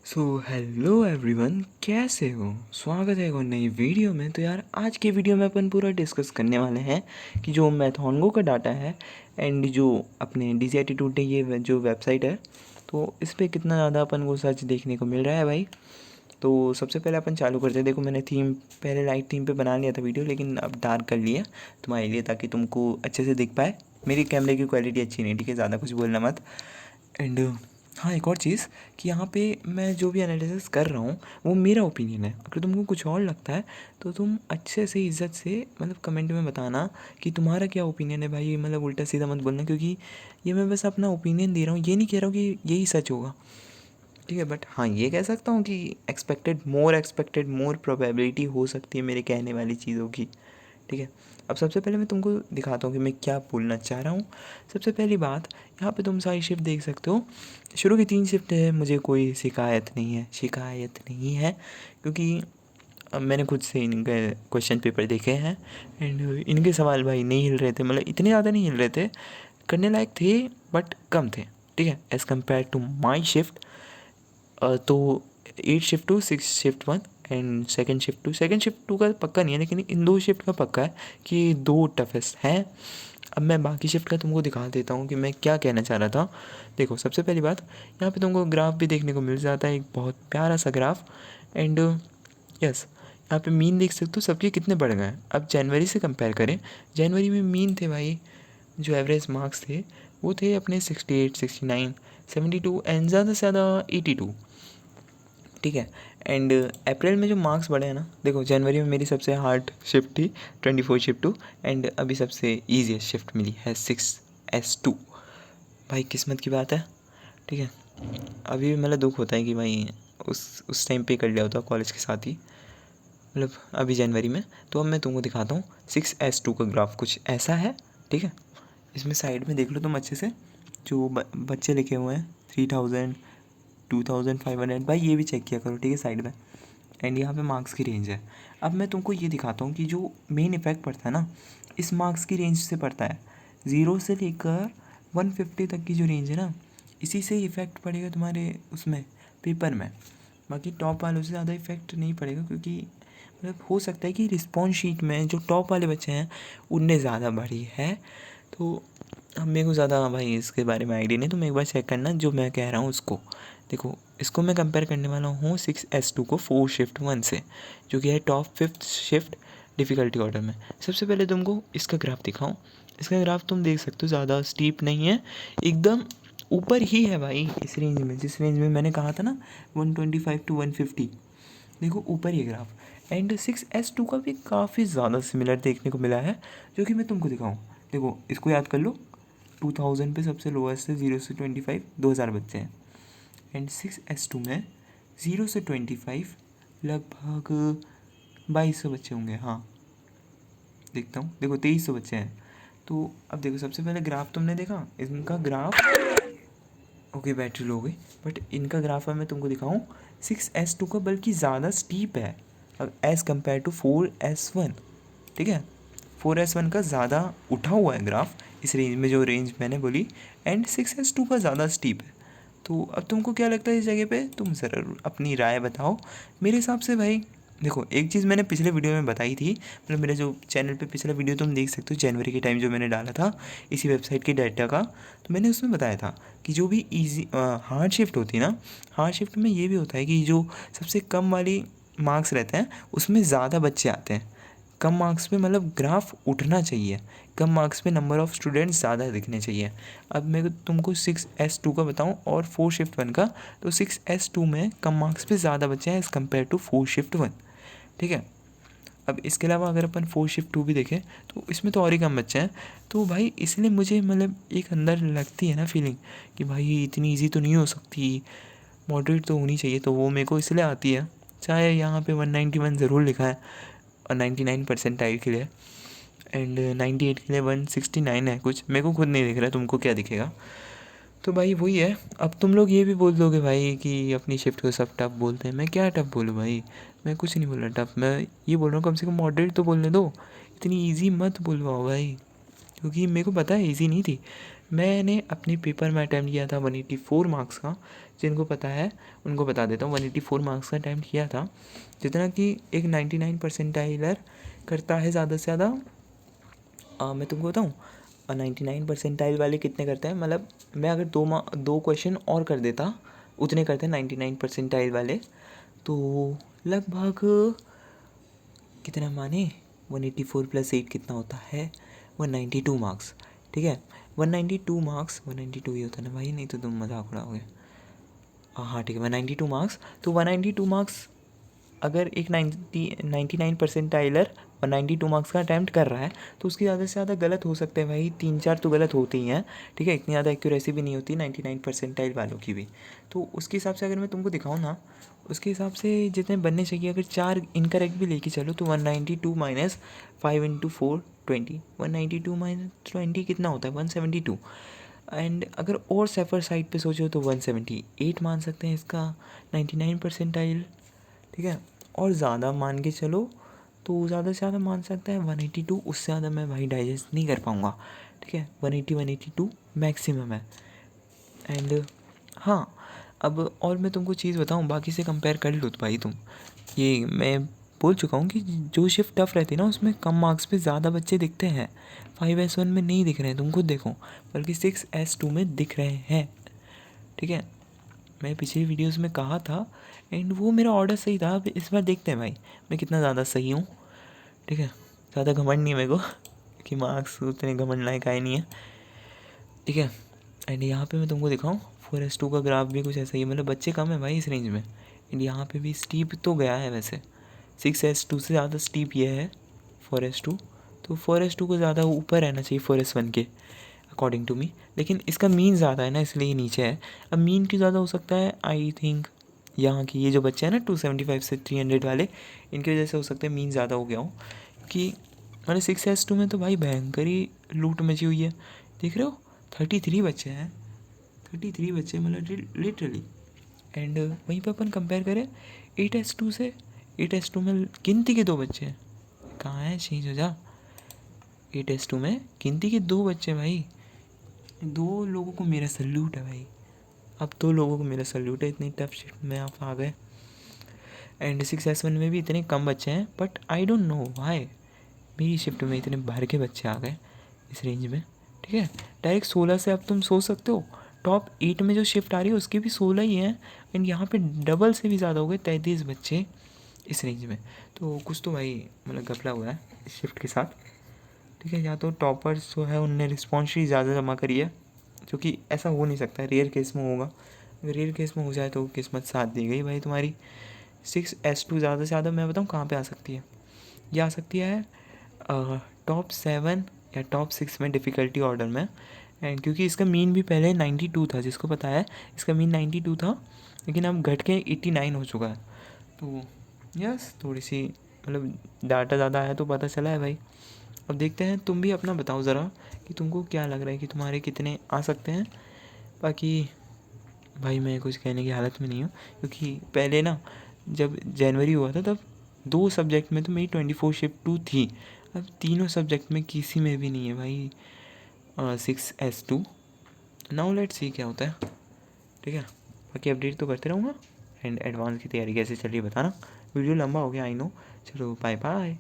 Hello everyone, कैसे हो? स्वागत है एक और नई वीडियो में। तो यार, आज की वीडियो में अपन पूरा डिस्कस करने वाले हैं कि जो मैथोनगो का डाटा है एंड जो अपने DCIT टूडे ये जो वेबसाइट है, तो इस पर कितना ज़्यादा अपन को सर्च देखने को मिल रहा है भाई। तो सबसे पहले अपन चालू करते हैं। देखो, मैंने थीम पहले लाइट थीम पे बना लिया था वीडियो, लेकिन अब डार्क कर लिया तुम्हारे लिए, ताकि तुमको अच्छे से दिख पाए। मेरी कैमरे की क्वालिटी अच्छी नहीं, ठीक है, ज़्यादा कुछ बोलना मत। एंड हाँ, एक और चीज़ कि यहाँ पे मैं जो भी एनालिसिस कर रहा हूँ वो मेरा ओपिनियन है। अगर तुमको कुछ और लगता है तो तुम अच्छे से इज्जत से मतलब कमेंट में बताना कि तुम्हारा क्या ओपिनियन है भाई। मतलब उल्टा सीधा मत बोलना, क्योंकि ये मैं बस अपना ओपिनियन दे रहा हूँ, ये नहीं कह रहा हूँ कि यही सच होगा, ठीक है। बट हाँ, ये कह सकता हूँ कि एक्सपेक्टेड मोर प्रोबेबिलिटी हो सकती है मेरे कहने वाली चीज़ों की, ठीक है। अब सबसे पहले मैं तुमको दिखाता हूँ कि मैं क्या बोलना चाह रहा हूँ। सबसे पहली बात, यहाँ पे तुम सारी शिफ्ट देख सकते हो। शुरू की 3 शिफ्ट है, मुझे कोई शिकायत नहीं है, क्योंकि अब मैंने खुद से इनके क्वेश्चन पेपर देखे हैं एंड इनके सवाल भाई नहीं हिल रहे थे, मतलब इतने ज़्यादा नहीं हिल रहे थे, करने लायक थे बट कम थे, ठीक है, as compare to my shift. तो 8 shift to 6 shift 1 and second shift two का पक्का नहीं है, लेकिन इन 2 शिफ्ट का पक्का है कि 2 टफेस्ट हैं। अब मैं बाकी शिफ्ट का तुमको दिखा देता हूँ कि मैं क्या कहना चाह रहा था। देखो, सबसे पहली बात, यहाँ पे तुमको ग्राफ भी देखने को मिल जाता है, एक बहुत प्यारा सा ग्राफ। एंड यस, यहाँ पे मीन देख सकते हो सबके कितने बढ़ गए हैं। अब जनवरी से कंपेयर करें, जनवरी में मीन थे भाई, जो एवरेज मार्क्स थे वो थे अपने 68, 69, 72 एंड ज़्यादा से ज़्यादा 82, ठीक है। एंड अप्रैल में जो मार्क्स बढ़े हैं ना, देखो जनवरी में मेरी सबसे हार्ड शिफ्ट थी 24 शिफ्ट 2 एंड अभी सबसे ईजीएस्ट शिफ्ट मिली है 6S2। भाई किस्मत की बात है, ठीक है। अभी मतलब दुख होता है कि भाई उस टाइम पे कर लिया होता कॉलेज के साथ ही, मतलब अभी जनवरी में। तो अब मैं तुमको दिखाता हूँ 6S2 का ग्राफ कुछ ऐसा है, ठीक है। इसमें साइड में देख लो तुम अच्छे से, जो बच्चे लिखे हुए हैं 3000, 2500, भाई ये भी चेक किया करो, ठीक है, साइड में। एंड यहाँ पे मार्क्स की रेंज है। अब मैं तुमको ये दिखाता हूँ कि जो मेन इफेक्ट पड़ता है ना, इस मार्क्स की रेंज से पड़ता है। 0 से लेकर 150 तक की जो रेंज है ना, इसी से इफेक्ट पड़ेगा तुम्हारे उसमें पेपर में। बाकी टॉप वालों से ज़्यादा इफेक्ट नहीं पड़ेगा, क्योंकि मतलब हो सकता है कि रिस्पॉन्स शीट में जो टॉप वाले बच्चे हैं उनने ज़्यादा बढ़ी है। तो अब मेरे को ज़्यादा भाई इसके बारे में आइडिया नहीं, तो मैं एक बार चेक करना जो मैं कह रहा हूँ उसको। देखो, इसको मैं कंपेयर करने वाला हूँ 6S2 को 4 शिफ्ट 1 से, जो कि है top 5th shift difficulty order में। सबसे पहले तुमको इसका ग्राफ दिखाऊँ। इसका ग्राफ तुम देख सकते हो, ज़्यादा स्टीप नहीं है, एकदम ऊपर ही है भाई इस रेंज में, जिस रेंज में मैंने कहा था ना 125 टू 150, देखो ऊपर ही ग्राफ। एंड 6S2 का भी काफ़ी ज़्यादा सिमिलर देखने को मिला है, जो कि मैं तुमको दिखाऊँ। देखो, इसको याद कर लो, 2000 पे सबसे लोएस्ट है, 0 से 25 2000 बच्चे हैं। एंड 6S2 में 0 से 25 लगभग 2200 बच्चे होंगे, हाँ देखता हूँ, देखो 2300 बच्चे हैं। तो अब देखो, सबसे पहले ग्राफ तुमने देखा, इनका ग्राफ ओके बैटरी लो गई, बट इनका ग्राफ है मैं तुमको दिखाऊँ 6S2 का बल्कि ज़्यादा स्टीप है एज़ कम्पेयर टू 4S1, ठीक है। 4S1 का ज़्यादा उठा हुआ है ग्राफ इस रेंज में, जो रेंज मैंने बोली। एंड 6S2 का ज़्यादा स्टीप है। तो अब तुमको क्या लगता है इस जगह पे, तुम ज़रा अपनी राय बताओ। मेरे हिसाब से भाई देखो, एक चीज़ मैंने पिछले वीडियो में बताई थी, मतलब मेरे जो चैनल पे पिछला वीडियो तुम देख सकते हो, जनवरी के टाइम जो मैंने डाला था इसी वेबसाइट के डाटा का, तो मैंने उसमें बताया था कि जो भी ईजी हार्ड शिफ्ट होती है ना, हार्ड शिफ्ट में ये भी होता है कि जो सबसे कम वाली मार्क्स रहते हैं उसमें ज़्यादा बच्चे आते हैं। कम मार्क्स पे मतलब ग्राफ उठना चाहिए, कम मार्क्स पे नंबर ऑफ़ स्टूडेंट्स ज़्यादा दिखने चाहिए। अब मैं तुमको 6S2 का बताऊं और 4 शिफ्ट 1 का, तो 6S2 में कम मार्क्स पे ज़्यादा बच्चे हैं एज़ कम्पेयर टू 4 शिफ्ट 1, ठीक है। अब इसके अलावा अगर अपन 4 शिफ्ट 2 भी देखें तो इसमें तो और ही कम बच्चे हैं। तो भाई इसलिए मुझे मतलब एक अंदर लगती है ना फीलिंग कि भाई इतनी ईजी तो नहीं हो सकती, मॉडरेट तो होनी चाहिए, तो वो मेरे को इसलिए आती है। चाहे यहाँ पे 191 ज़रूर लिखा है और 99 परसेंटाइल के लिए, एंड 98 के लिए 169 है कुछ, मेरे को खुद नहीं दिख रहा है, तुमको क्या दिखेगा। तो भाई वही है। अब तुम लोग ये भी बोल दोगे भाई कि अपनी शिफ्ट को सब टफ बोलते हैं, मैं क्या टफ बोलूँ भाई, मैं कुछ नहीं बोल रहा टफ, मैं ये बोल रहा हूँ कम से कम मॉडरेट तो बोलने दो, इतनी ईजी मत बोलवाओ भाई, क्योंकि मेरे को पता है ईजी नहीं थी। मैंने अपनी पेपर में अटैम्प्ट किया था 184 मार्क्स का। जिनको पता है उनको बता देता हूँ, 184 मार्क्स का अटैम्प्ट किया था, जितना कि एक 99 परसेंटाइलर करता है ज़्यादा से ज़्यादा। मैं तुमको बताऊँ 99 वाले कितने करते हैं, मतलब मैं अगर दो क्वेश्चन और कर देता उतने करते हैं 99 वाले। तो लगभग कितना माने 184 + 8 कितना होता है 192 मार्क्स। ठीक है 192 मार्क्स, 192 ही होता है ना भाई, नहीं तो तुम मजाक उड़ाओगे। हाँ ठीक है 192 मार्क्स। तो 192 मार्क्स अगर एक 99 परसेंटाइलर 192 मार्क्स का अटैम्प्ट कर रहा है तो उसकी ज़्यादा से ज़्यादा गलत हो सकते हैं भाई, 3-4 तो गलत होते ही हैं। ठीक है, इतनी ज़्यादा एक्यूरेसी भी नहीं होती 99 परसेंटाइल वालों की भी। तो उसके हिसाब से अगर मैं तुमको दिखाऊँ ना, उसके हिसाब से जितने बनने चाहिए, अगर 4 इनकरेक्ट भी लेके चलो तो 192 माइनस 5 × 4 20, 192 माइनस 20 कितना होता है 172। एंड अगर और सेफर साइड पे सोचो तो 178 मान सकते हैं इसका 99 परसेंटाइल। ठीक है, और ज़्यादा मान के चलो तो ज़्यादा से ज़्यादा मान सकता है 182, उससे ज़्यादा मैं भाई डाइजेस्ट नहीं कर पाऊँगा। ठीक है 180 182 मैक्सिमम है। एंड हाँ, अब और मैं तुमको चीज़ बताऊँ, बाकी से कंपेयर कर लो तो भाई तुम, ये मैं बोल चुका हूँ कि जो शिफ्ट टफ रहती है ना उसमें कम मार्क्स पे ज़्यादा बच्चे दिखते हैं। 5S1 में नहीं दिख रहे हैं, तुम खुद देखो, बल्कि 6S2 में दिख रहे हैं। ठीक है, मैं पिछली वीडियोस में कहा था एंड वो मेरा ऑर्डर सही था। अब इस बार देखते हैं भाई मैं कितना ज़्यादा सही हूँ। ठीक है, ज़्यादा घमंड नहीं है मेरे को कि मार्क्स उतने घमंड लायक आए नहीं है। ठीक है, एंड यहाँ पे मैं तुमको दिखाऊँ 4S2 का ग्राफ भी कुछ ऐसा ही है, मतलब बच्चे कम है भाई इस रेंज में। एंड यहाँ पे भी स्टीप तो गया है वैसे, 6S2 से ज़्यादा स्टीप ये है 4S2। तो 4S2 को ज़्यादा ऊपर रहना चाहिए 4S1 के अकॉर्डिंग टू मी, लेकिन इसका मीन ज़्यादा है ना इसलिए ये नीचे है। अब मीन क्यों ज़्यादा हो सकता है, आई थिंक यहाँ की ये जो बच्चे हैं ना 275 से 300 वाले, इनकी वजह से हो सकता है मीन ज़्यादा हो गया हो। कि मैंने 6S2 में तो भाई भयंकर ही लूट मची हुई है, देख रहे हो 33 बच्चे हैं, 33 बच्चे मतलब लिटरली। एंड वहीं पर अपन कंपेयर करें 8S2 से, 8S2 में गिनती के 2 बच्चे हैं, कहाँ है चेंज हो जा। 8S2 में गिनती के 2 बच्चे भाई, 2 लोगों को मेरा सल्यूट है भाई। अब 2 लोगों को मेरा सल्यूट है, इतनी टफ शिफ्ट में आप आ गए। एंड 6S1 में भी इतने कम बच्चे हैं, but I don't know why मेरी शिफ्ट में इतने भर के बच्चे आ गए इस रेंज में। ठीक है, डायरेक्ट 16 से अब तुम सोच सकते हो टॉप 8 में जो शिफ्ट आ रही है उसके भी 16 ही हैं। एंड यहाँ पे डबल से भी ज़्यादा हो गए 33 बच्चे इस रेंज में। तो कुछ तो भाई मतलब घपला हुआ है इस शिफ्ट के साथ। ठीक है, या तो टॉपर्स जो है उनने रिस्पॉन्स शीट ज़्यादा जमा करी है, जो कि ऐसा हो नहीं सकता है, रेयर केस में होगा। अगर रेयर केस में हो जाए तो किस्मत साथ दी गई भाई तुम्हारी। 6S2 ज़्यादा से ज़्यादा मैं बताऊँ कहाँ पे आ सकती है, ये आ सकती है टॉप 7 या टॉप 6 में डिफ़िकल्टी ऑर्डर में। एंड क्योंकि इसका मीन भी पहले 92 था, जिसको पता है इसका मीन 92 था, लेकिन अब घट के 89 हो चुका है। तो यस थोड़ी सी मतलब डाटा ज़्यादा आया तो पता चला है भाई। अब देखते हैं, तुम भी अपना बताओ ज़रा कि तुमको क्या लग रहा है कि तुम्हारे कितने आ सकते हैं। बाकी भाई मैं कुछ कहने की हालत में नहीं हूँ, क्योंकि पहले ना जब जनवरी हुआ था तब 2 सब्जेक्ट में तो मेरी 24 शिफ्ट 2 थी, अब तीनों सब्जेक्ट में किसी में भी नहीं है भाई 6S2। नाउ लेट्स सी क्या होता है। ठीक है, बाकी अपडेट तो करते रहूँगा। एंड एडवांस की तैयारी कैसे चल रही है बताना। वीडियो लंबा हो गया आई नो, चलो बाय बाय।